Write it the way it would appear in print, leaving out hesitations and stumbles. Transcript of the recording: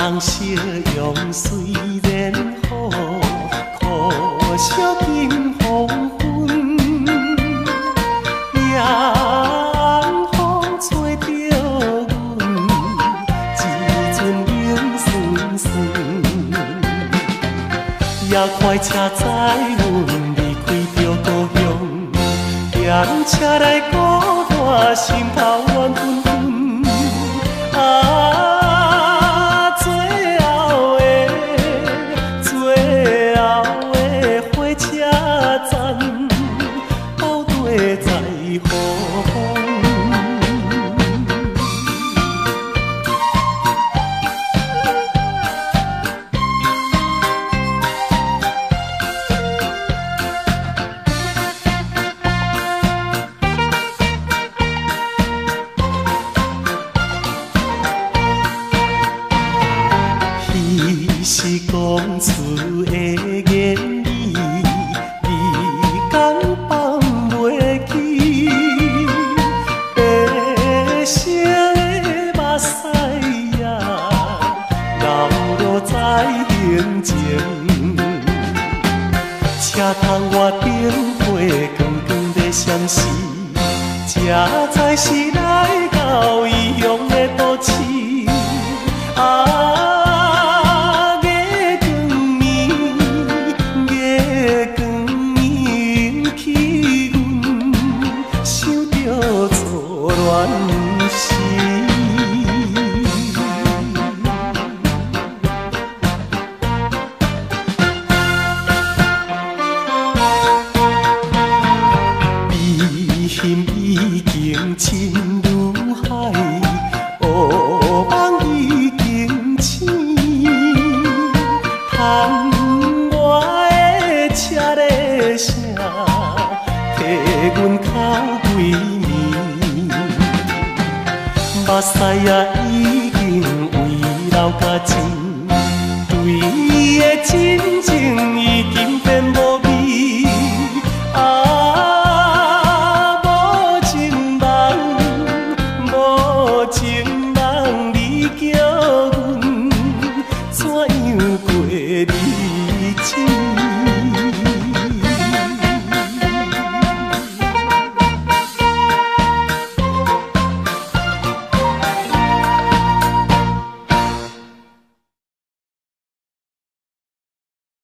通惜用，虽然好，可惜今黄昏，夜风吹着阮，一阵冷酸酸。也快车载阮离开着故乡，嫌车来孤单，心头怨愤愤。啊，最后的火车站，包地在何方？是讲出的言语，你敢放袂记？白色的目屎也流落在眼前，车窗外灯火光光在闪烁，这才是来到异乡的都市。心已经深如海，乌梦已经醒，窗外的车的声，替阮哭几暝，目屎也已经为流甲尽。